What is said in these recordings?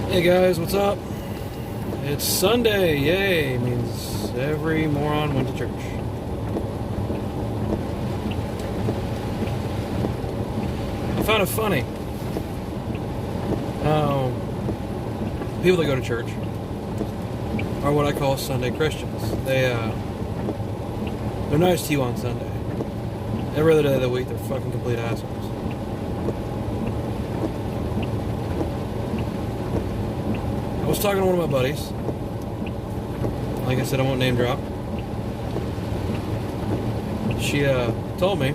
Hey guys, what's up? It's Sunday, yay! Means every moron went to church. I found it funny how people that go to church are what I call Sunday Christians. They're nice to you on Sunday. Every other day of the week, they're fucking complete assholes. I was talking to one of my buddies. Like I said, I won't name drop. She told me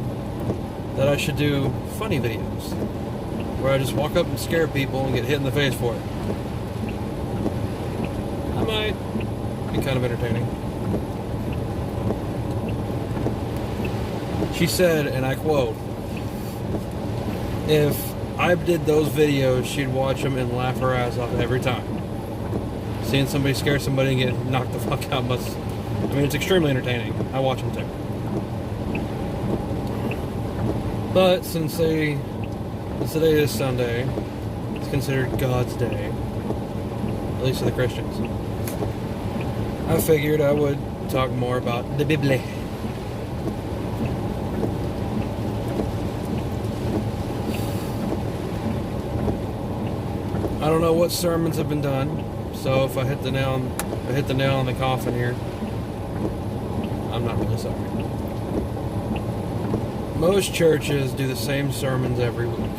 that I should do funny videos where I just walk up and scare people and get hit in the face for it. I might be kind of entertaining. She said, and I quote, if I did those videos, she'd watch them and laugh her ass off every time. Seeing somebody scare somebody and get knocked the fuck out it's extremely entertaining. I watch them too. But since today is Sunday, it's considered God's day, at least to the Christians, I figured I would talk more about the Bible. I don't know what sermons have been done. So if I hit the nail on the coffin here, I'm not really sorry. Most churches do the same sermons every week.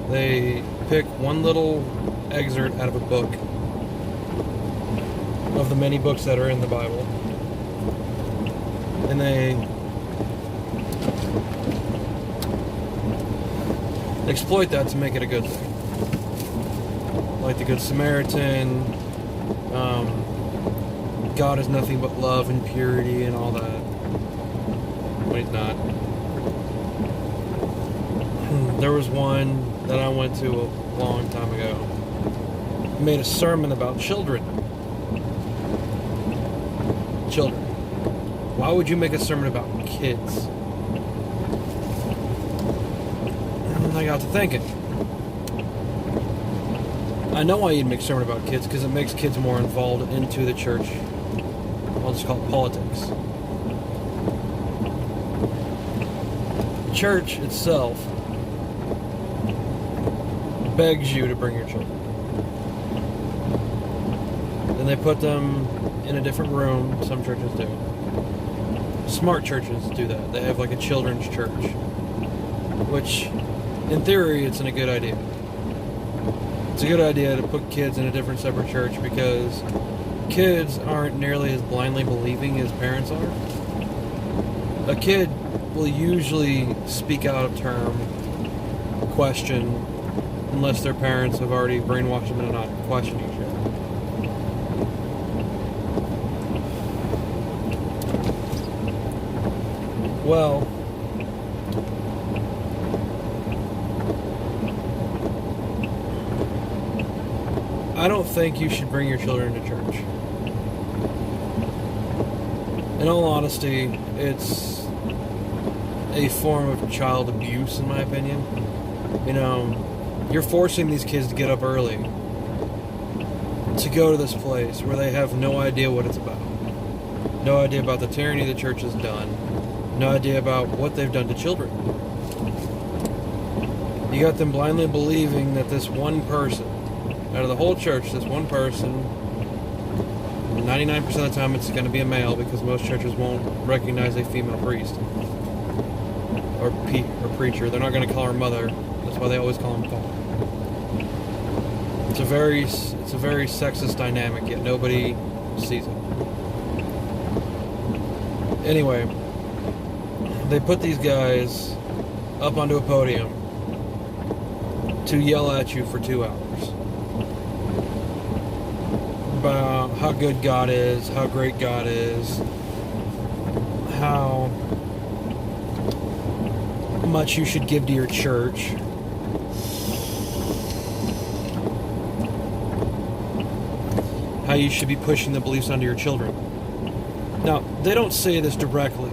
They pick one little excerpt out of a book, of the many books that are in the Bible, and they exploit that to make it a good thing. Like the Good Samaritan, God is nothing but love and purity and all that. Wait, not. There was one that I went to a long time ago. He made a sermon about children. Children. Why would you make a sermon about kids? And I got to thinking. I know why you'd make a sermon about kids, because it makes kids more involved into the church. I'll just call it politics. The church itself begs you to bring your children. Then they put them in a different room. Some churches do. Smart churches do that. They have like a children's church, which, in theory, it's a good idea. It's a good idea to put kids in a different separate church because kids aren't nearly as blindly believing as parents are. A kid will usually speak out of term, question, unless their parents have already brainwashed them into not questioning shit. Well, I don't think you should bring your children to church. In all honesty, it's a form of child abuse, in my opinion. You're forcing these kids to get up early to go to this place where they have no idea what it's about. No idea about the tyranny the church has done. No idea about what they've done to children. You got them blindly believing that this one person, out of the whole church, this one person, 99% of the time it's going to be a male because most churches won't recognize a female priest or preacher. They're not going to call her mother. That's why they always call him Paul. It's a very sexist dynamic, yet nobody sees it. Anyway, they put these guys up onto a podium to yell at you for 2 hours about how good God is, how great God is, how much you should give to your church, how you should be pushing the beliefs onto your children. Now, they don't say this directly.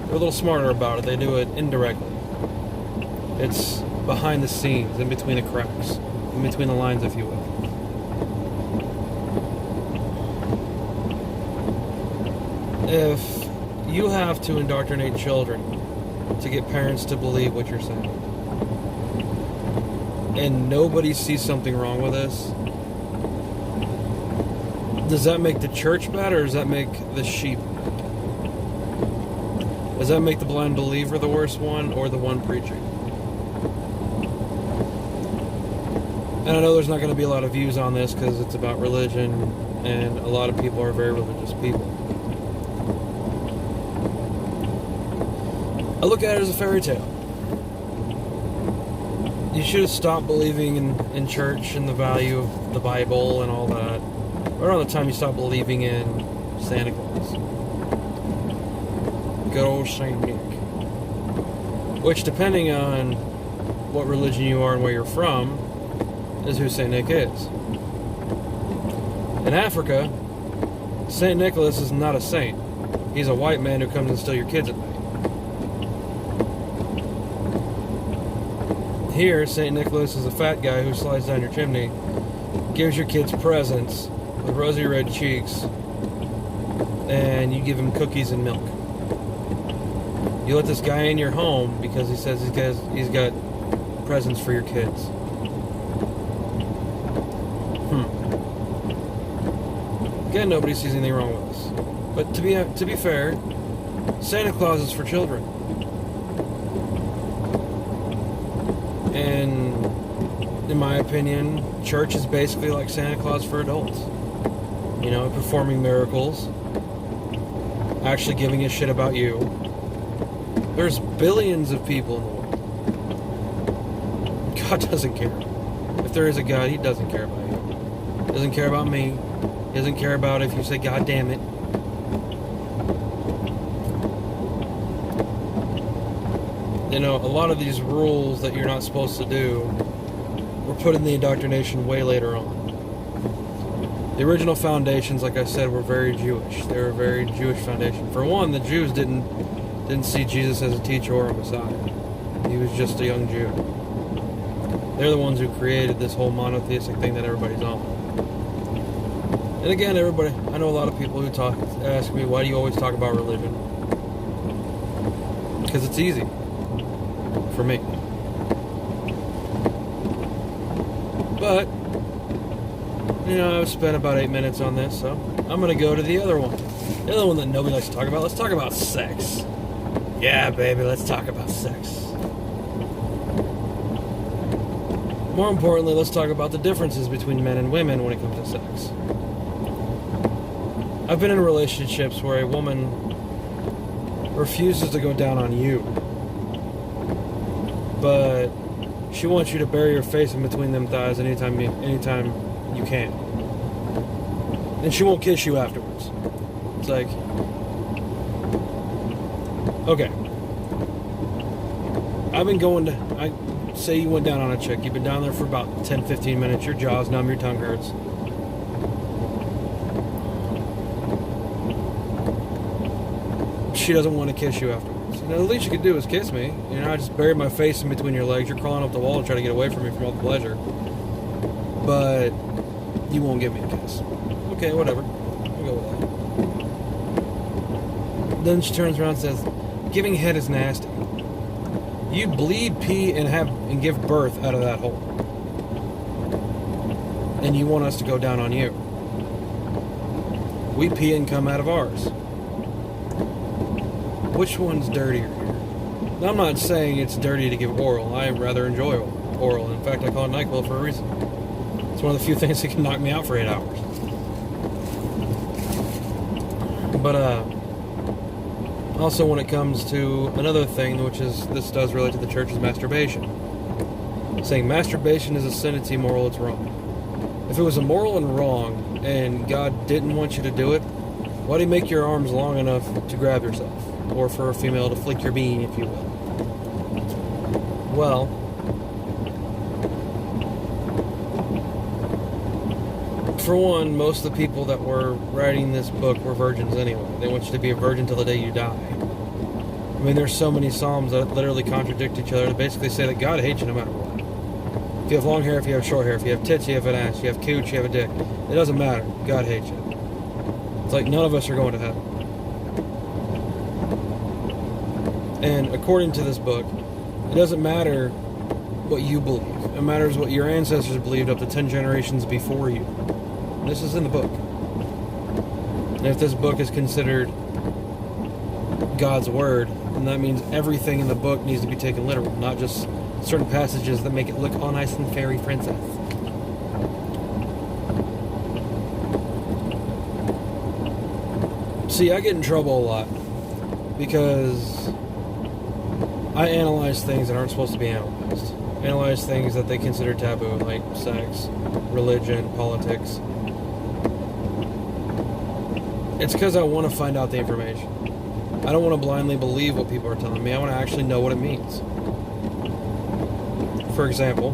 They're a little smarter about it. They do it indirectly. It's behind the scenes, in between the cracks. in between the lines, if you will. If you have to indoctrinate children to get parents to believe what you're saying, and nobody sees something wrong with this, does that make the church bad, or does that make the sheep bad? Does that make the blind believer the worst one, or the one preaching? And I know there's not going to be a lot of views on this because it's about religion, and a lot of people are very religious people. I look at it as a fairy tale. You should have stopped believing in church and the value of the Bible and all that right around the time you stopped believing in Santa Claus. Good old Saint Nick. Which, depending on what religion you are and where you're from, is who Saint Nick is. In Africa, Saint Nicholas is not a saint. He's a white man who comes and steals your kids at night. Here, Saint Nicholas is a fat guy who slides down your chimney, gives your kids presents with rosy red cheeks, and you give him cookies and milk. You let this guy in your home because he says he's got presents for your kids. Again, nobody sees anything wrong with this. But to be fair, Santa Claus is for children. And in my opinion, church is basically like Santa Claus for adults. You know, performing miracles, actually giving a shit about you. There's billions of people in the world. God doesn't care. If there is a God, He doesn't care about you. He doesn't care about me. He doesn't care about if you say, God damn it. You know, a lot of these rules that you're not supposed to do were put in the indoctrination way later on. The original foundations, like I said, were very Jewish. They were a very Jewish foundation. For one, the Jews didn't see Jesus as a teacher or a Messiah. He was just a young Jew. They're the ones who created this whole monotheistic thing that everybody's on. And again, everybody, I know a lot of people who ask me, why do you always talk about religion? Because it's easy. For me. But, you know, I've spent about 8 minutes on this, so I'm going to go to the other one. The other one that nobody likes to talk about. Let's talk about sex. Yeah, baby, let's talk about sex. More importantly, let's talk about the differences between men and women when it comes to sex. I've been in relationships where a woman refuses to go down on you, but she wants you to bury your face in between them thighs anytime you can. And she won't kiss you afterwards. It's like, okay. I say you went down on a chick. You've been down there for about 10-15 minutes. Your jaw's numb, your tongue hurts. She doesn't want to kiss you afterwards. You know, the least you could do is kiss me. You know, I just buried my face in between your legs. You're crawling up the wall to try to get away from me from all the pleasure. But you won't give me a kiss. Okay, whatever. We'll go with that. Then she turns around and says, giving head is nasty. You bleed, pee, and give birth out of that hole. And you want us to go down on you. We pee and come out of ours. Which one's dirtier here? Now, I'm not saying it's dirty to give oral. I rather enjoy oral. In fact, I call it NyQuil for a reason. It's one of the few things that can knock me out for 8 hours. But, also when it comes to another thing, which is, this does relate to the church, is masturbation. Saying masturbation is a sin, it's immoral, it's wrong. If it was immoral and wrong, and God didn't want you to do it, why do you make your arms long enough to grab yourself? Or for a female to flick your bean, if you will. Well, for one, most of the people that were writing this book were virgins anyway. They want you to be a virgin till the day you die. I mean, there's so many psalms that literally contradict each other to basically say that God hates you no matter what. If you have long hair, if you have short hair, if you have tits, you have an ass, you have cooch, you have a dick. It doesn't matter. God hates you. It's like none of us are going to heaven. And according to this book, it doesn't matter what you believe. It matters what your ancestors believed up to 10 generations before you. This is in the book. And if this book is considered God's word, then that means everything in the book needs to be taken literal, not just certain passages that make it look all nice and fairy princess. See, I get in trouble a lot because I analyze things that aren't supposed to be analyzed. Analyze things that they consider taboo, like sex, religion, politics. It's because I want to find out the information. I don't want to blindly believe what people are telling me. I want to actually know what it means. For example,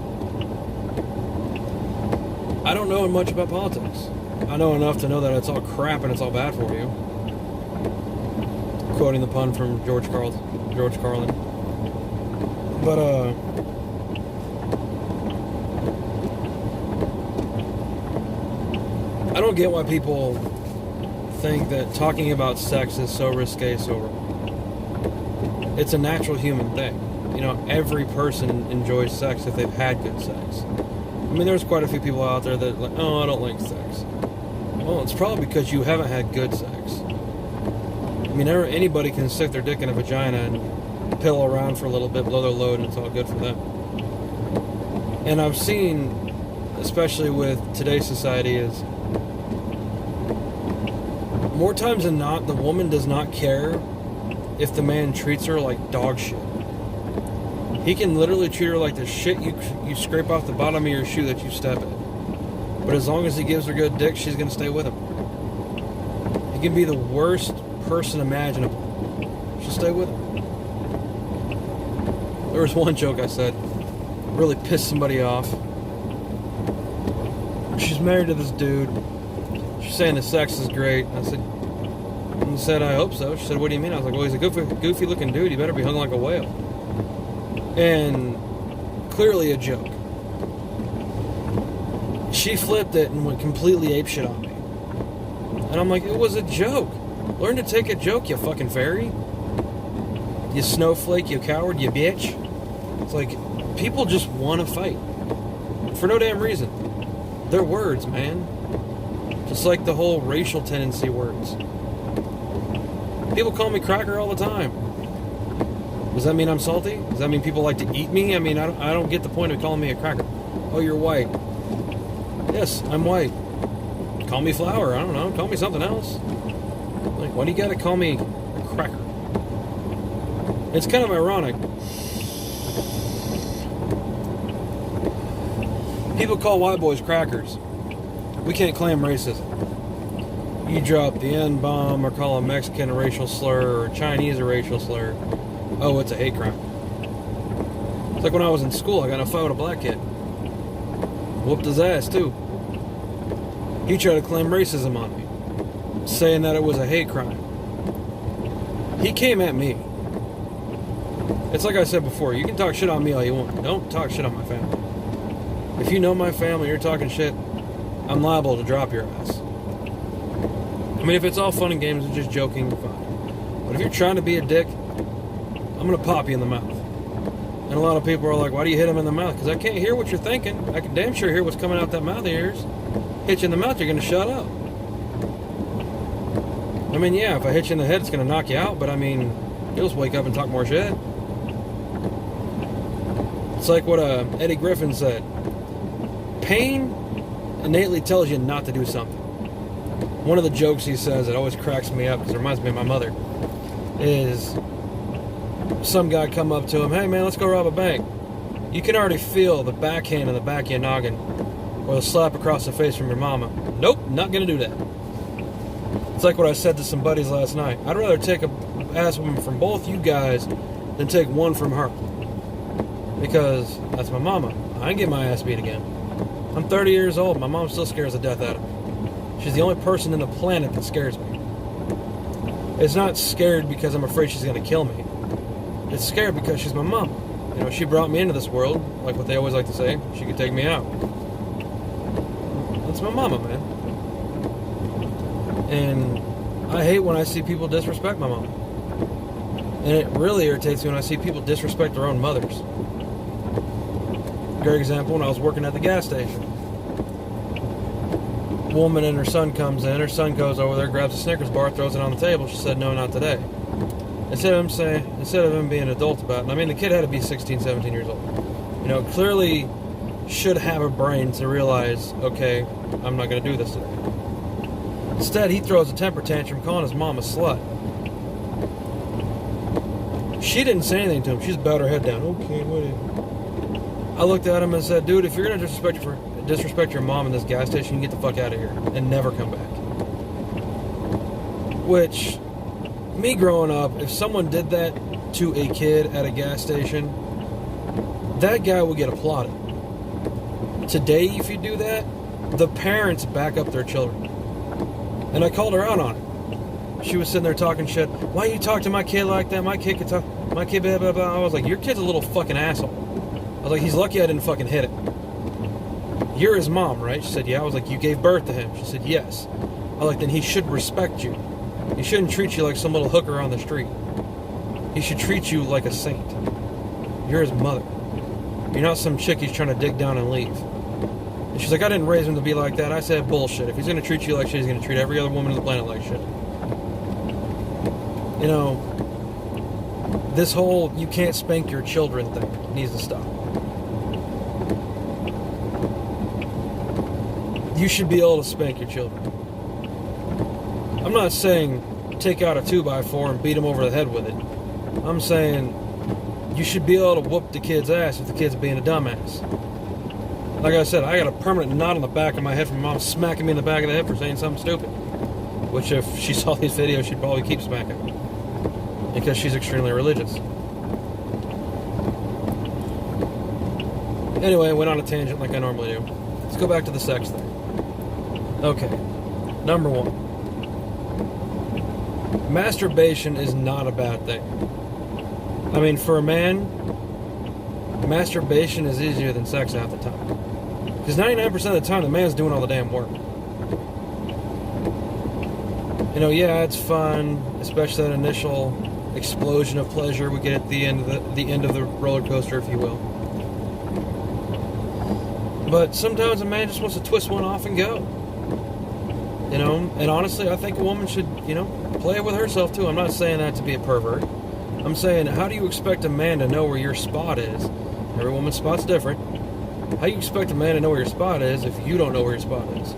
I don't know much about politics. I know enough to know that it's all crap and it's all bad for you. Quoting the pun from George Carlin. But, I don't get why people think that talking about sex is so risque, so wrong. It's a natural human thing. You know, every person enjoys sex if they've had good sex. I mean, there's quite a few people out there that are like, oh, I don't like sex. Well, it's probably because you haven't had good sex. I mean, anybody can stick their dick in a vagina and pill around for a little bit, blow their load, and it's all good for them. And I've seen, especially with today's society, is more times than not, the woman does not care if the man treats her like dog shit. He can literally treat her like the shit you scrape off the bottom of your shoe that you step in. But as long as he gives her good dick, she's going to stay with him. He can be the worst person imaginable. She'll stay with him. There was one joke I said, really pissed somebody off. She's married to this dude. She's saying the sex is great. I said, I hope so. She said, what do you mean? I was like, well, he's a goofy looking dude. He better be hung like a whale. And clearly a joke. She flipped it and went completely apeshit on me. And I'm like, it was a joke. Learn to take a joke, you fucking fairy. You snowflake, you coward, you bitch. It's like, people just want to fight. For no damn reason. They're words, man. Just like the whole racial tendency words. People call me cracker all the time. Does that mean I'm salty? Does that mean people like to eat me? I mean, I don't get the point of calling me a cracker. Oh, you're white. Yes, I'm white. Call me flour. I don't know. Call me something else. Like, why do you gotta call me a cracker? It's kind of ironic. People call white boys crackers. We can't claim racism. You drop the N-bomb or call a Mexican a racial slur or a Chinese a racial slur. Oh, it's a hate crime. It's like when I was in school, I got in a fight with a black kid. Whooped his ass, too. He tried to claim racism on me, saying that it was a hate crime. He came at me. It's like I said before, you can talk shit on me all you want. Don't talk shit on my family. If you know my family, you're talking shit, I'm liable to drop your ass. I mean, if it's all fun and games and just joking, fine. But if you're trying to be a dick, I'm going to pop you in the mouth. And a lot of people are like, why do you hit him in the mouth? Because I can't hear what you're thinking. I can damn sure hear what's coming out that mouth of yours. Hit you in the mouth, you're going to shut up. I mean, yeah, if I hit you in the head, it's going to knock you out. But I mean, you'll just wake up and talk more shit. It's like what Eddie Griffin said. Pain innately tells you not to do something. One of the jokes he says that always cracks me up, because it reminds me of my mother, is some guy come up to him, hey man, let's go rob a bank. You can already feel the backhand in the back of your noggin, or the slap across the face from your mama. Nope, not gonna do that. It's like what I said to some buddies last night. I'd rather take a ass woman from both you guys than take one from her. Because that's my mama. I ain't get my ass beat again. I'm 30 years old. My mom still scares the death out of me. She's the only person on the planet that scares me. It's not scared because I'm afraid she's going to kill me. It's scared because she's my mom. She brought me into this world, like what they always like to say. She could take me out. That's my mama, man. And I hate when I see people disrespect my mom. And it really irritates me when I see people disrespect their own mothers. Great example, when I was working at the gas station. Woman and her son comes in. Her son goes over there, grabs a Snickers bar, throws it on the table. She said, "No, not today." Instead of him being an adult about it, I mean, the kid had to be 16, 17 years old. Clearly should have a brain to realize, okay, I'm not going to do this today. Instead, he throws a temper tantrum calling his mom a slut. She didn't say anything to him. She just bowed her head down. Okay, whatever. I looked at him and said, "Dude, if you're going to disrespect your mom in this gas station, you get the fuck out of here and never come back." Which, me growing up, if someone did that to a kid at a gas station, that guy would get applauded. Today, if you do that, the parents back up their children. And I called her out on it. She was sitting there talking shit. "Why you talk to my kid like that? My kid could talk. My kid blah, blah, blah." I was like, "Your kid's a little fucking asshole." I was like, "He's lucky I didn't fucking hit it." "You're his mom, right?" She said, "Yeah." I was like, "You gave birth to him?" She said, "Yes." I was like, "Then he should respect you. He shouldn't treat you like some little hooker on the street. He should treat you like a saint. You're his mother. You're not some chick he's trying to dig down and leave." And she's like, "I didn't raise him to be like that." I said, "Bullshit. If he's going to treat you like shit, he's going to treat every other woman on the planet like shit." This whole "you can't spank your children" thing needs to stop. You should be able to spank your children. I'm not saying take out a 2x4 and beat him over the head with it. I'm saying you should be able to whoop the kid's ass if the kid's being a dumbass. Like I said, I got a permanent knot on the back of my head from my mom smacking me in the back of the head for saying something stupid. Which, if she saw these videos, she'd probably keep smacking me. Because she's extremely religious. Anyway, I went on a tangent like I normally do. Let's go back to the sex thing. Okay. Number one. Masturbation is not a bad thing. I mean, for a man, masturbation is easier than sex half the time. Because 99% of the time, the man's doing all the damn work. Yeah, it's fun, especially that initial explosion of pleasure we get at the end of the roller coaster, if you will. But sometimes a man just wants to twist one off and go. And honestly, I think a woman should, play it with herself too. I'm not saying that to be a pervert. I'm saying, how do you expect a man to know where your spot is? Every woman's spot's different. How do you expect a man to know where your spot is if you don't know where your spot is?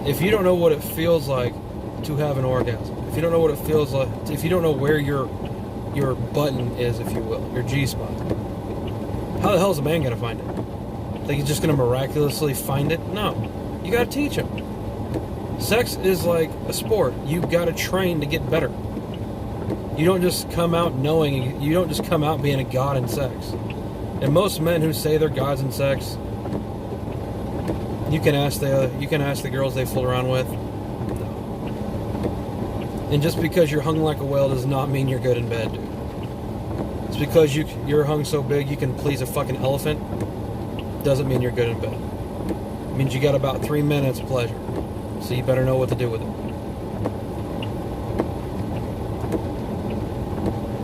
If you don't know what it feels like to have an orgasm, if you don't know what it feels like, if you don't know where your button is, if you will, your G-spot, how the hell is a man going to find it? Think he's just going to miraculously find it? No. You got to teach him. Sex is like a sport. You got to train to get better. You don't just come out knowing, you don't just come out being a god in sex. And most men who say they're gods in sex, you can ask the girls they fool around with. No. And just because you're hung like a whale does not mean you're good in bed, dude. It's because you're hung so big you can please a fucking elephant doesn't mean you're good in bed. It means you got about 3 minutes of pleasure. So you better know what to do with it.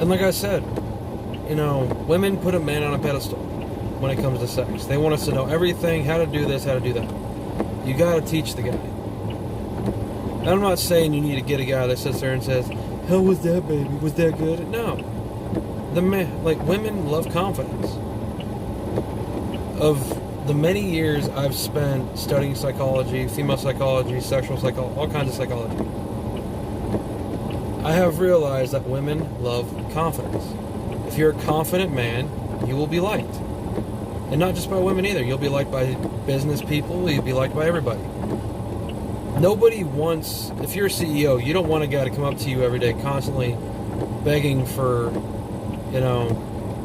And like I said, women put a man on a pedestal when it comes to sex. They want us to know everything, how to do this, how to do that. You gotta teach the guy. And I'm not saying you need to get a guy that sits there and says, "How was that, baby? Was that good?" No. Women love confidence. Of the many years I've spent studying psychology, female psychology, sexual psychology, all kinds of psychology, I have realized that women love confidence. If you're a confident man, you will be liked. And not just by women either. You'll be liked by business people. You'll be liked by everybody. Nobody wants, if you're a CEO, you don't want a guy to come up to you every day constantly begging for,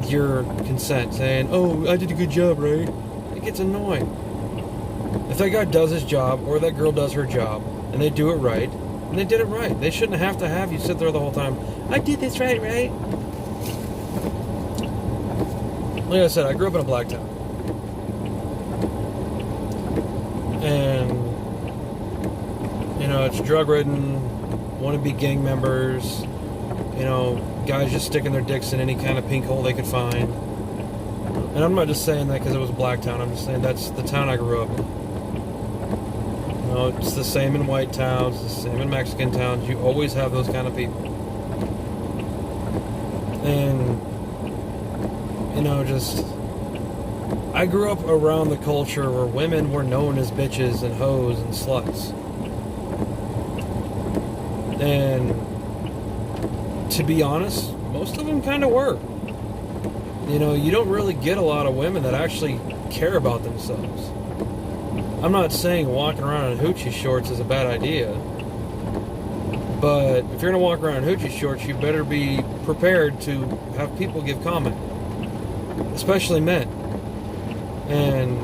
your consent, saying, "Oh, I did a good job, right?" It gets annoying. If that guy does his job, or that girl does her job, and they do it right, and they did it right. They shouldn't have to have you sit there the whole time, "I did this right?" like I said, I grew up in a black town. And, you know, it's drug-ridden, wannabe gang members, you know, guys just sticking their dicks in any kind of pink hole they could find. And I'm not just saying that because it was a black town. I'm just saying that's the town I grew up in. You know, it's the same in white towns, the same in Mexican towns. You always have those kind of people. And, you know, just... I grew up around the culture where women were known as bitches and hoes and sluts. And to be honest, most of them kind of were. You know, you don't really get a lot of women that actually care about themselves. I'm not saying walking around in hoochie shorts is a bad idea. But if you're going to walk around in hoochie shorts, you better be prepared to have people give comment. Especially men. And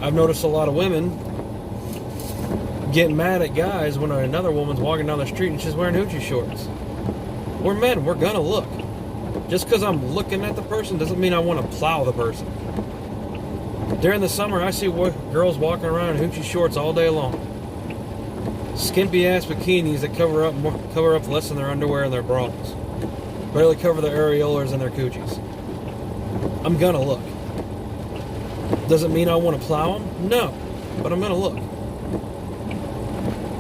I've noticed a lot of women getting mad at guys when another woman's walking down the street and she's wearing hoochie shorts. We're men, we're gonna look. Just because I'm looking at the person doesn't mean I want to plow the person. During the summer, I see girls walking around in hoochie shorts all day long. Skimpy ass bikinis that cover up less than their underwear and their bras. Barely cover their areolas and their coochies. I'm gonna look. Does it mean I want to plow them? No, but I'm going to look.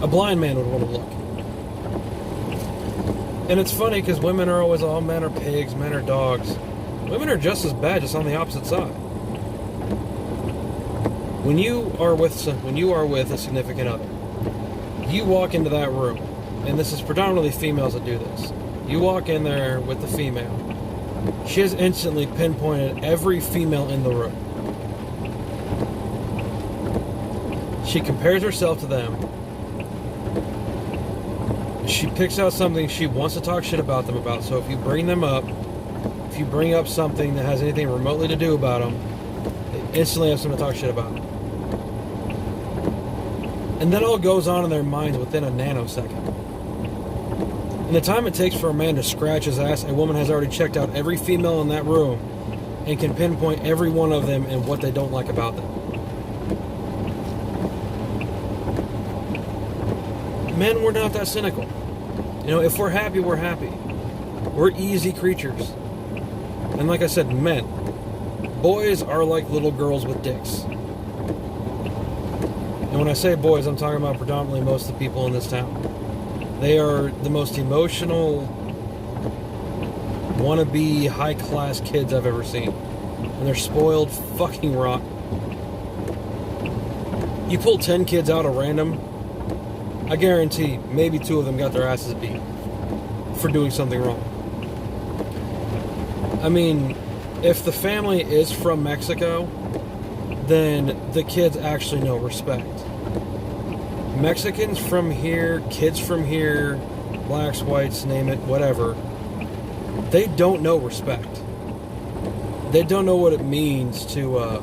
A blind man would want to look. And it's funny because women are always, all men are pigs, men are dogs. Women are just as bad, just on the opposite side. When you are with a significant other, you walk into that room, and this is predominantly females that do this. You walk in there with the female. She has instantly pinpointed every female in the room. She compares herself to them. She picks out something she wants to talk shit about them about. So if you bring them up, if you bring up something that has anything remotely to do about them, they instantly have something to talk shit about. And that all goes on in their minds within a nanosecond. In the time it takes for a man to scratch his ass, a woman has already checked out every female in that room and can pinpoint every one of them and what they don't like about them. Men, we're not that cynical. You know, if we're happy, we're happy. We're easy creatures. And like I said, men. Boys are like little girls with dicks. And when I say boys, I'm talking about predominantly most of the people in this town. They are the most emotional, wannabe, high-class kids I've ever seen. And they're spoiled fucking rotten. You pull 10 kids out at random, I guarantee maybe 2 of them got their asses beat for doing something wrong. I mean, if the family is from Mexico, then the kids actually know respect. Mexicans from here, kids from here, blacks, whites, name it, whatever, they don't know respect. They don't know what it means to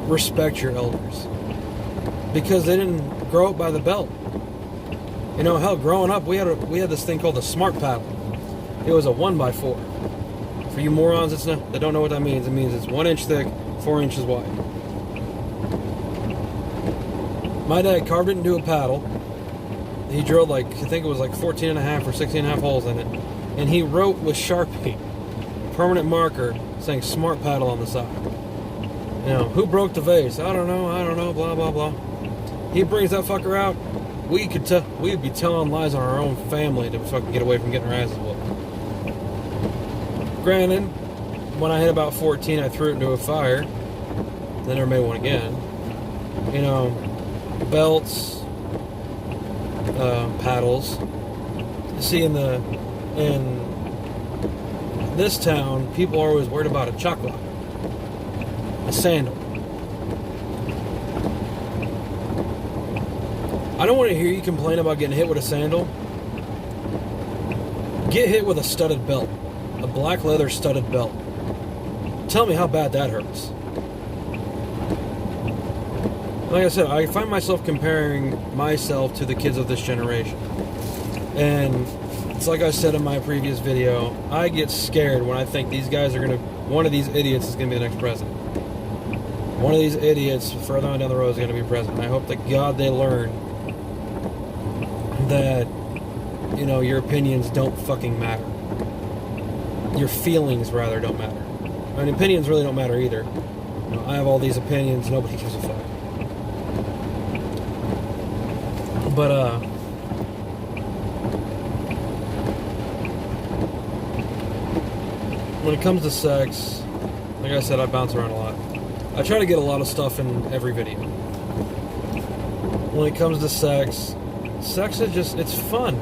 respect your elders. Because they didn't grow up by the belt. You know, hell, growing up, we had this thing called the smart paddle. It was a 1x4. For you morons that don't know what that means, it means it's 1 inch thick, 4 inches wide. My dad carved it into a paddle. He drilled I think it was 14 and a half or 16 and a half holes in it. And he wrote with Sharpie, permanent marker, saying smart paddle on the side. You know, who broke the vase? I don't know, blah, blah, blah. He brings that fucker out. We'd be telling lies on our own family to fucking get away from getting our asses whooped. Granted, when I hit about 14, I threw it into a fire. Then never made one again. You know, belts, paddles. You see, in this town, people are always worried about a chocolate, a sandal. I don't want to hear you complain about getting hit with a sandal. Get hit with a studded belt. A black leather studded belt. Tell me how bad that hurts. Like I said, I find myself comparing myself to the kids of this generation. And It's like I said in my previous video, I get scared when I think these guys are going to, one of these idiots is going to be the next president. One of these idiots further on down the road is going to be president. I hope that God they learn that, you know, your opinions don't fucking matter. Your feelings, rather, don't matter. I mean, opinions really don't matter either. You know, I have all these opinions, nobody gives a fuck. But, when it comes to sex, like I said, I bounce around a lot. I try to get a lot of stuff in every video. When it comes to sex is just, it's fun.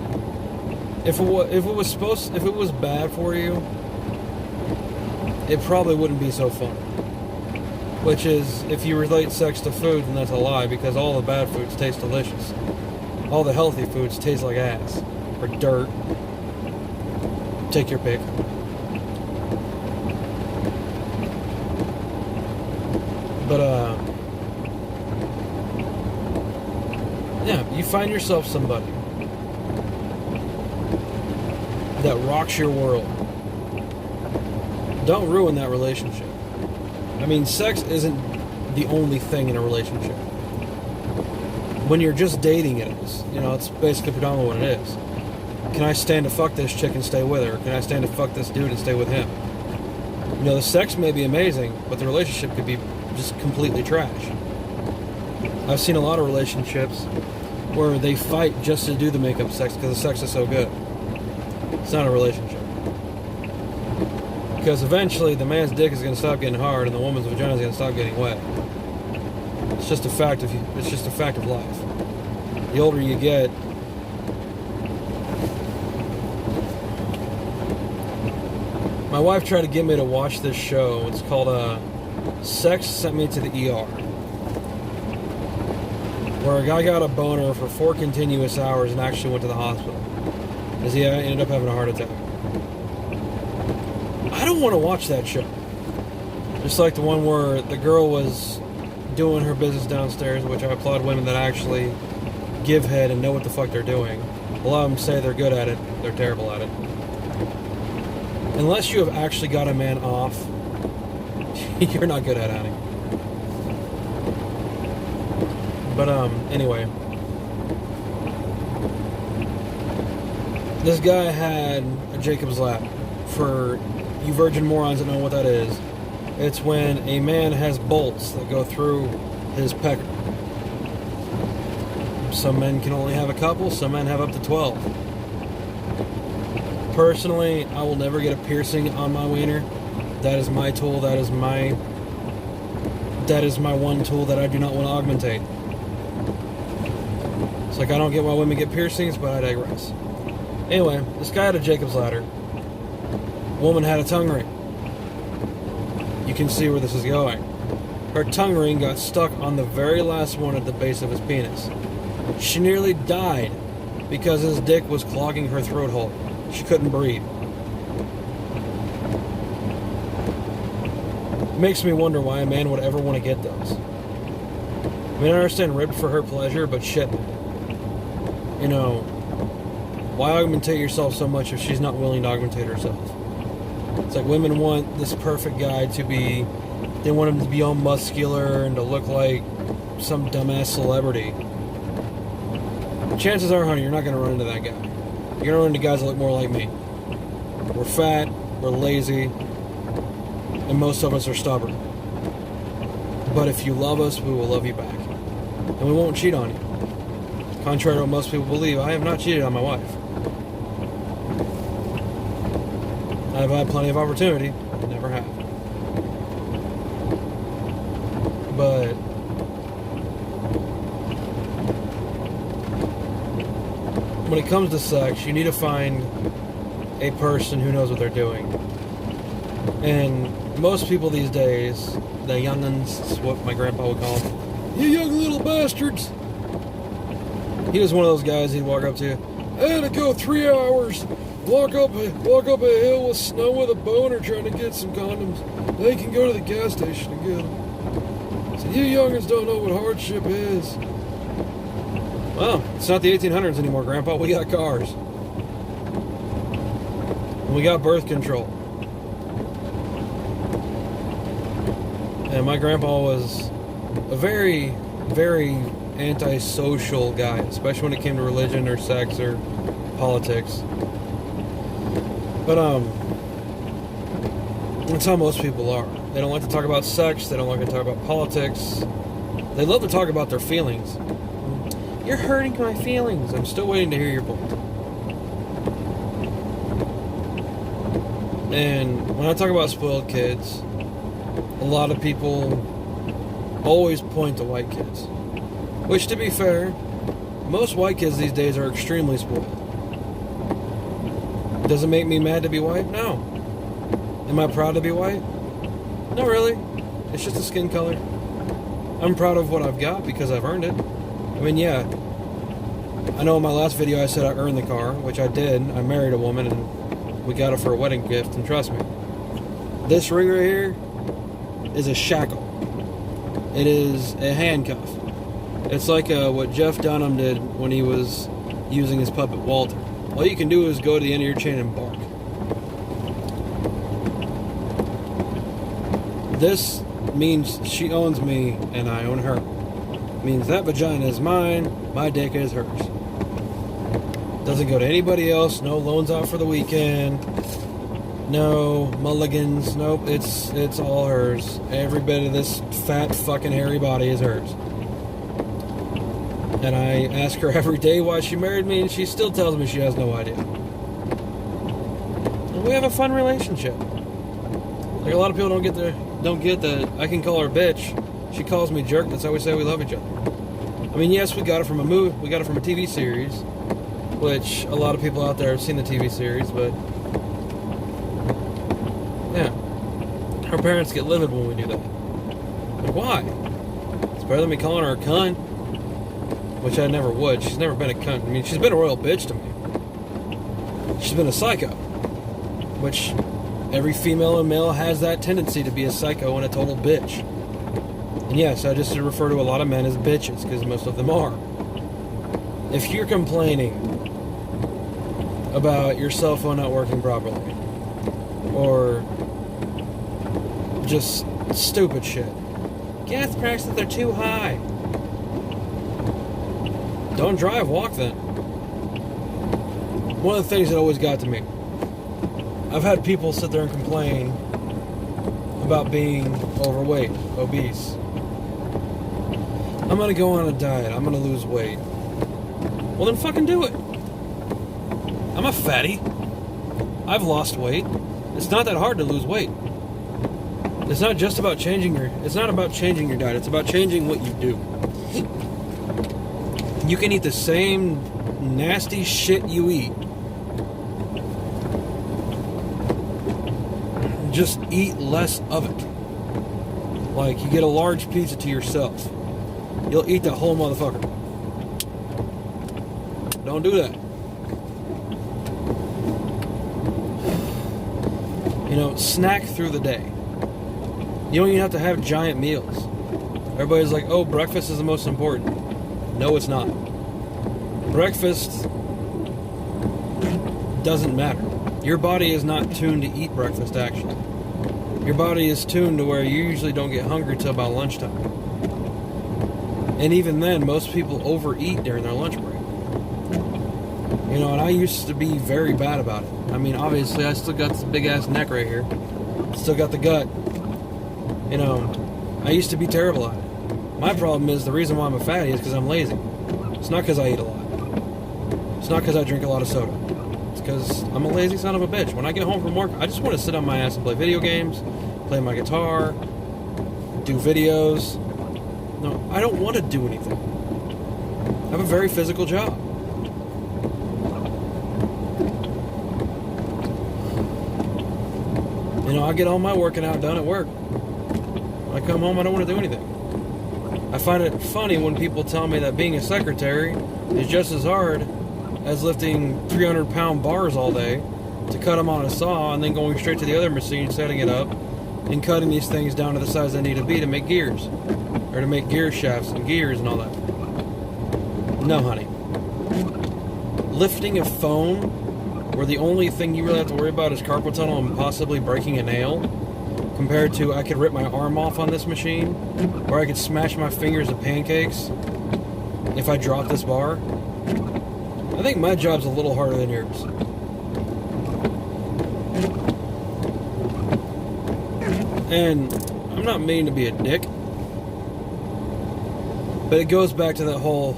If it was bad for you, it probably wouldn't be so fun. Which is, if you relate sex to food, then that's a lie, because all the bad foods taste delicious. All the healthy foods taste like ass. Or dirt. Take your pick. But, yeah, you find yourself somebody that rocks your world. Don't ruin that relationship. I mean, sex isn't the only thing in a relationship. When you're just dating, it is. You know, it's basically predominantly what it is. Can I stand to fuck this chick and stay with her? Or can I stand to fuck this dude and stay with him? You know, the sex may be amazing, but the relationship could be just completely trash. I've seen a lot of relationships where they fight just to do the make-up sex because the sex is so good. It's not a relationship. Because eventually the man's dick is going to stop getting hard and the woman's vagina is going to stop getting wet. It's just a fact of life. The older you get, my wife tried to get me to watch this show. It's called Sex Sent Me to the ER, where a guy got a boner for 4 continuous hours and actually went to the hospital because he ended up having a heart attack. I don't want to watch that show. Just like the one where the girl was doing her business downstairs, which I applaud women that actually give head and know what the fuck they're doing. A lot of them say they're good at it, they're terrible at it. Unless you have actually got a man off, you're not good at hunting. But, anyway. This guy had a Jacob's Ladder. For you virgin morons that know what that is, it's when a man has bolts that go through his pecker. Some men can only have a couple, some men have up to 12. Personally, I will never get a piercing on my wiener. That is my tool. That is my one tool that I do not want to augmentate. It's like I don't get why women get piercings, but I digress. Anyway, this guy had a Jacob's Ladder. Woman had a tongue ring. You can see where this is going. Her tongue ring got stuck on the very last one at the base of his penis. She nearly died because his dick was clogging her throat hole. She couldn't breathe. Makes me wonder why a man would ever want to get those. I mean, I understand ribbed for her pleasure, but shit. You know, why augmentate yourself so much if she's not willing to augmentate herself? It's like women want this perfect guy to be, they want him to be all muscular and to look like some dumbass celebrity. Chances are, honey, you're not going to run into that guy. You're going to run into guys that look more like me. We're fat, we're lazy, and most of us are stubborn. But if you love us, we will love you back. And we won't cheat on you. Contrary to what most people believe, I have not cheated on my wife. I've had plenty of opportunity, never have. But when it comes to sex, you need to find a person who knows what they're doing. And most people these days, the young'uns, is what my grandpa would call them. You young little bastards! He was one of those guys he'd walk up to. I had to go 3 hours, walk up a hill with snow with a boner trying to get some condoms. They can go to the gas station and get them. So you young'uns don't know what hardship is. Well, it's not the 1800s anymore, Grandpa. We got cars. We got birth control. And my grandpa was a very, very antisocial guy, especially when it came to religion or sex or politics. But that's how most people are. They don't like to talk about sex. They don't like to talk about politics. They love to talk about their feelings. You're hurting my feelings. I'm still waiting to hear your point. And when I talk about spoiled kids, a lot of people always point to white kids. Which, to be fair, most white kids these days are extremely spoiled. Does it make me mad to be white? No. Am I proud to be white? Not really. It's just a skin color. I'm proud of what I've got because I've earned it. I mean, yeah. I know in my last video I said I earned the car, which I did. I married a woman and we got her for a wedding gift, and trust me, this ring right here is a shackle. It is a handcuff. It's like what Jeff Dunham did when he was using his puppet Walter. All you can do is go to the end of your chain and bark. This means she owns me and I own her. Means that vagina is mine, my dick is hers. Doesn't go to anybody else, no loans out for the weekend, no mulligans, nope, it's all hers. Every bit of this fat fucking hairy body is hers. And I ask her every day why she married me, and she still tells me she has no idea. And we have a fun relationship. Like, a lot of people don't get that I can call her bitch. She calls me jerk. That's how we say we love each other. I mean, yes, we got it from a movie. We got it from a TV series, which a lot of people out there have seen the TV series, but yeah, our parents get livid when we do that. But why? It's better than me calling her a cunt, which I never would. She's never been a cunt. I mean, she's been a royal bitch to me. She's been a psycho, which every female and male has that tendency to be a psycho and a total bitch. And yes, I just refer to a lot of men as bitches, because most of them are. If you're complaining about your cell phone not working properly, or just stupid shit, gas prices are too high. Don't drive, walk then. One of the things that always got to me, I've had people sit there and complain about being overweight, obese. I'm gonna go on a diet, I'm gonna lose weight. Well, then fucking do it. I'm a fatty. I've lost weight. It's not that hard to lose weight. It's not just about it's not about changing your diet, it's about changing what you do. You can eat the same nasty shit you eat. Just eat less of it. Like, you get a large pizza to yourself. You'll eat the whole motherfucker. Don't do that. You know, snack through the day. You don't even have to have giant meals. Everybody's like, oh, breakfast is the most important. No, it's not. Breakfast doesn't matter. Your body is not tuned to eat breakfast, actually. Your body is tuned to where you usually don't get hungry till about lunchtime. And even then, most people overeat during their lunch break. You know, and I used to be very bad about it. I mean, obviously, I still got this big-ass neck right here. Still got the gut. You know, I used to be terrible at it. My problem is, the reason why I'm a fatty is because I'm lazy. It's not because I eat a lot. It's not because I drink a lot of soda. It's because I'm a lazy son of a bitch. When I get home from work, I just want to sit on my ass and play video games, play my guitar, do videos. No, I don't want to do anything. I have a very physical job. You know, I get all my working out done at work. When I come home, I don't want to do anything. I find it funny when people tell me that being a secretary is just as hard as lifting 300-pound bars all day to cut them on a saw and then going straight to the other machine, setting it up, and cutting these things down to the size they need to be to make gears. Or to make gear shafts and gears and all that. No, honey. Lifting a phone where the only thing you really have to worry about is carpal tunnel and possibly breaking a nail, compared to I could rip my arm off on this machine, or I could smash my fingers to pancakes if I drop this bar. I think my job's a little harder than yours. And I'm not meaning to be a dick, but it goes back to that whole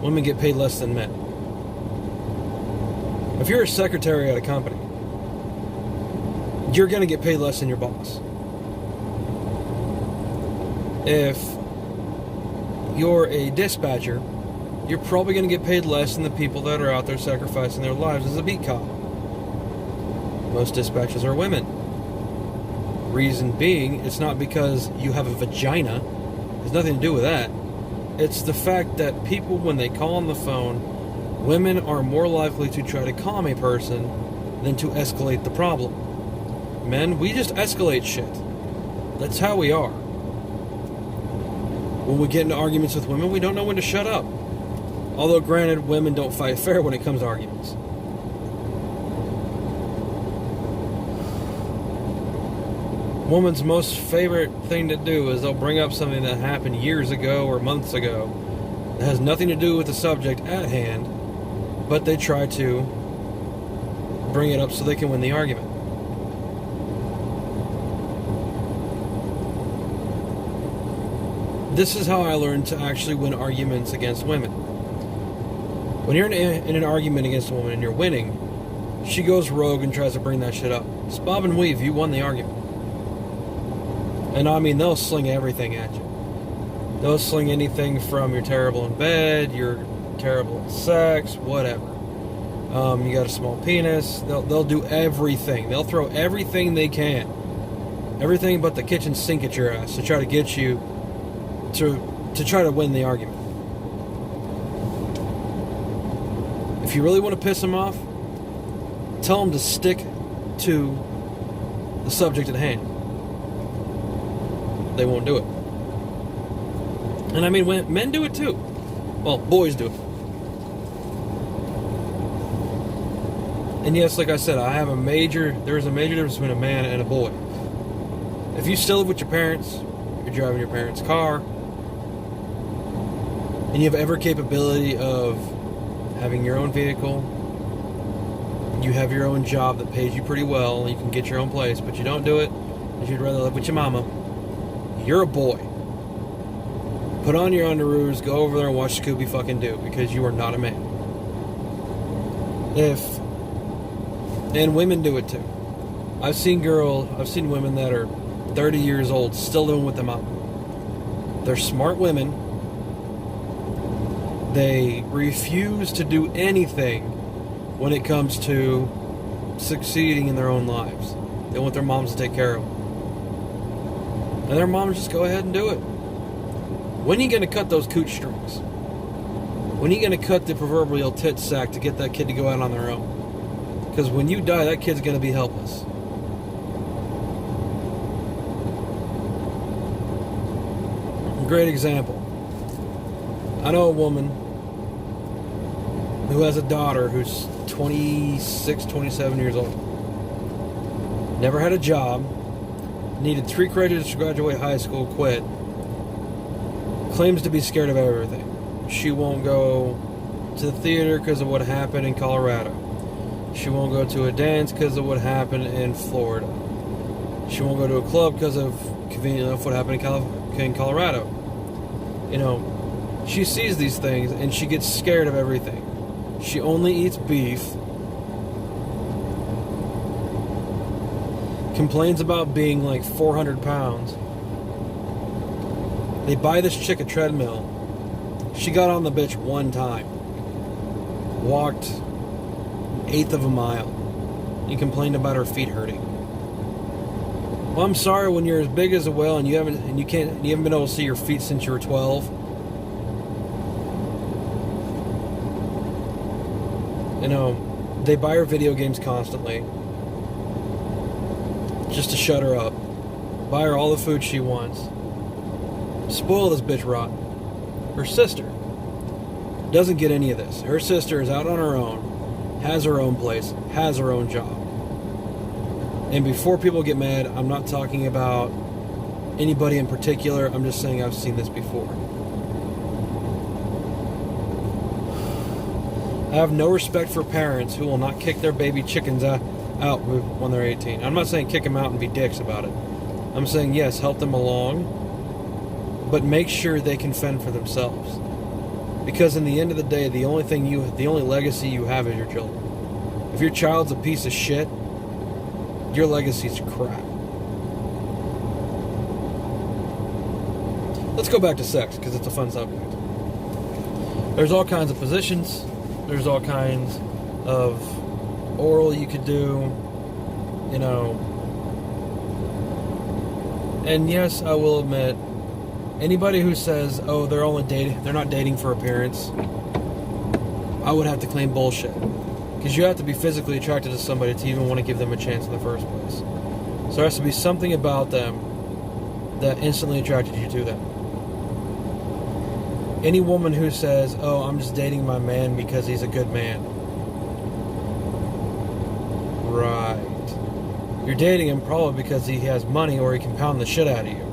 women get paid less than men. If you're a secretary at a company, you're going to get paid less than your boss. If you're a dispatcher, you're probably going to get paid less than the people that are out there sacrificing their lives as a beat cop. Most dispatchers are women. Reason being, it's not because you have a vagina. It has nothing to do with that. It's the fact that people, when they call on the phone, women are more likely to try to calm a person than to escalate the problem. Men, we just escalate shit. That's how we are. When we get into arguments with women, we don't know when to shut up. Although, granted, women don't fight fair when it comes to arguments. Woman's most favorite thing to do is they'll bring up something that happened years ago or months ago that has nothing to do with the subject at hand, but they try to bring it up so they can win the argument. This is how I learned to actually win arguments against women. When you're in an argument against a woman and you're winning, she goes rogue and tries to bring that shit up. It's bob and weave, you won the argument. And I mean, they'll sling everything at you. They'll sling anything from you're terrible in bed, you're terrible at sex, whatever. You got a small penis. They'll do everything. They'll throw everything they can. Everything but the kitchen sink at your ass to try to get you to try to win the argument. If you really want to piss them off, tell them to stick to the subject at hand. They won't do it. And I mean, when men do it too. Well, boys do it. And yes, like I said, there's a major difference between a man and a boy. If you still live with your parents, you're driving your parents' car, and you have every capability of having your own vehicle, you have your own job that pays you pretty well, and you can get your own place, but you don't do it because you'd rather live with your mama, you're a boy. Put on your underoos, go over there and watch Scooby fucking Doo, because you are not a man. And women do it too. I've seen women that are 30 years old still living with their mom. They're smart women. They refuse to do anything when it comes to succeeding in their own lives. They want their moms to take care of them. And their moms just go ahead and do it. When are you going to cut those cooch strings? When are you going to cut the proverbial tit sack to get that kid to go out on their own? Because when you die, that kid's going to be helpless. Great example. I know a woman who has a daughter who's 26, 27 years old. Never had a job. Needed 3 credits to graduate high school, quit. Claims to be scared of everything. She won't go to the theater because of what happened in Colorado. She won't go to a dance because of what happened in Florida. She won't go to a club because of, convenient enough, what happened in Colorado. You know, she sees these things and she gets scared of everything. She only eats beef. Complains about being like 400 pounds. They buy this chick a treadmill. She got on the bitch one time. Walked 1/8 of a mile. And complained about her feet hurting. Well, I'm sorry, when you're as big as a whale and you haven't been able to see your feet since you were 12. You know, they buy her video games constantly. Just to shut her up. Buy her all the food she wants. Spoil this bitch rotten. Her sister doesn't get any of this. Her sister is out on her own, has her own place, has her own job. And before people get mad, I'm not talking about anybody in particular. I'm just saying I've seen this before. I have no respect for parents who will not kick their baby chickens out when they're 18. I'm not saying kick them out and be dicks about it. I'm saying, yes, help them along, but make sure they can fend for themselves. Because in the end of the day, the only legacy you have is your children. If your child's a piece of shit, your legacy's crap. Let's go back to sex, because it's a fun subject. There's all kinds of positions. There's all kinds of oral you could do, you know. And yes, I will admit, anybody who says, oh, they're not dating for appearance, I would have to claim bullshit. Because you have to be physically attracted to somebody to even want to give them a chance in the first place. So there has to be something about them that instantly attracted you to them. Any woman who says, oh, I'm just dating my man because he's a good man. Right. You're dating him probably because he has money or he can pound the shit out of you.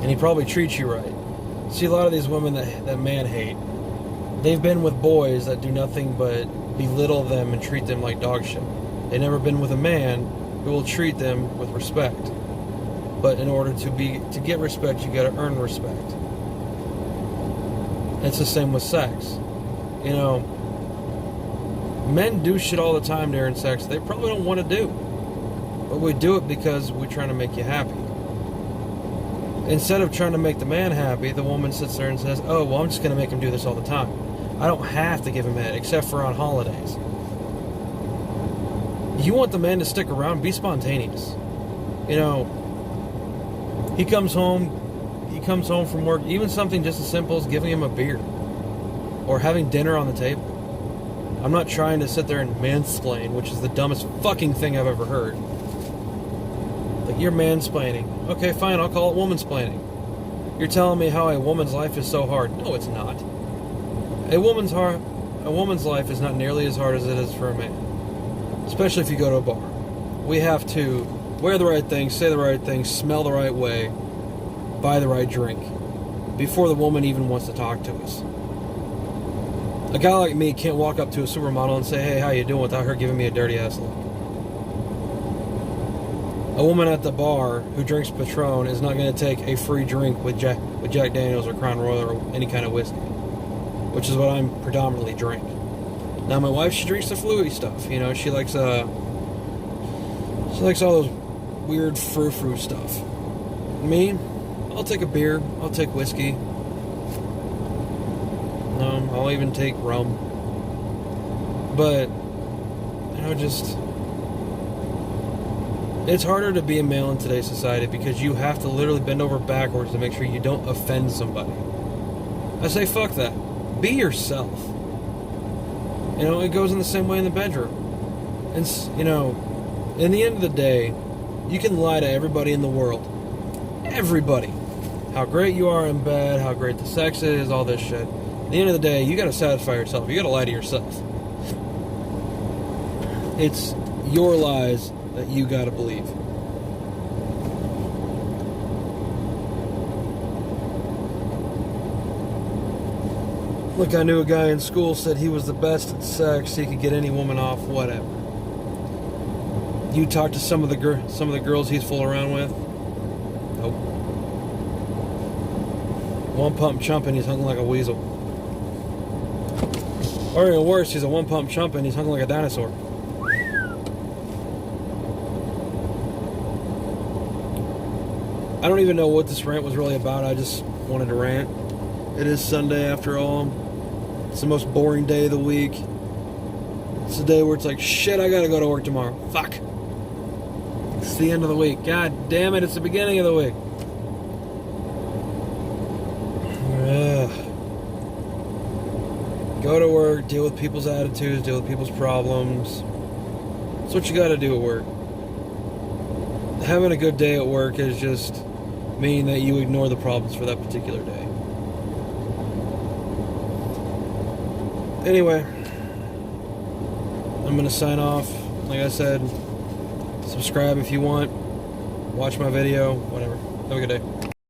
And he probably treats you right. See, a lot of these women that man hate, they've been with boys that do nothing but belittle them and treat them like dog shit. They've never been with a man who will treat them with respect. But in order to get respect, you gotta earn respect. It's the same with sex. You know, men do shit all the time during sex they probably don't want to do. But we do it because we're trying to make you happy. Instead of trying to make the man happy, the woman sits there and says, oh, well, I'm just going to make him do this all the time. I don't have to give him head, except for on holidays. You want the man to stick around, be spontaneous. You know, he comes home from work, even something just as simple as giving him a beer. Or having dinner on the table. I'm not trying to sit there and mansplain, which is the dumbest fucking thing I've ever heard. Like, you're mansplaining. Okay, fine, I'll call it womansplaining. You're telling me how a woman's life is so hard. No, it's not. A woman's life is not nearly as hard as it is for a man. Especially if you go to a bar. We have to wear the right thing, say the right thing, smell the right way, buy the right drink, before the woman even wants to talk to us. A guy like me can't walk up to a supermodel and say, hey, how you doing, without her giving me a dirty ass look. A woman at the bar who drinks Patron is not going to take a free drink with Jack Daniels or Crown Royal or any kind of whiskey, which is what I'm predominantly drink. Now my wife, she drinks the fluey stuff. You know, she likes all those weird frou-frou stuff. Me, I'll take a beer, I'll take whiskey. No, I'll even take rum. But, you know, just... It's harder to be a male in today's society because you have to literally bend over backwards to make sure you don't offend somebody. I say, fuck that. Be yourself. You know, it goes in the same way in the bedroom. And, you know, in the end of the day, you can lie to everybody in the world. Everybody. How great you are in bed, how great the sex is, all this shit. At the end of the day, you gotta satisfy yourself. You gotta lie to yourself. It's your lies that you gotta believe. Look, I knew a guy in school said he was the best at sex, he could get any woman off, whatever. You talk to some of the girls he's fooling around with? Nope. One pump chump and he's hung like a weasel. Or even worse, he's a one pump chump and he's hung like a dinosaur. I don't even know what this rant was really about. I just wanted to rant. It is Sunday after all. It's the most boring day of the week. It's a day where it's like, shit, I gotta go to work tomorrow. Fuck. It's the end of the week. God damn it, it's the beginning of the week. Ugh. Go to work, deal with people's attitudes, deal with people's problems. That's what you gotta do at work. Having a good day at work is just mean that you ignore the problems for that particular day. I'm going to sign off. Like I said, subscribe if you want. Watch my video. Whatever. Have a good day.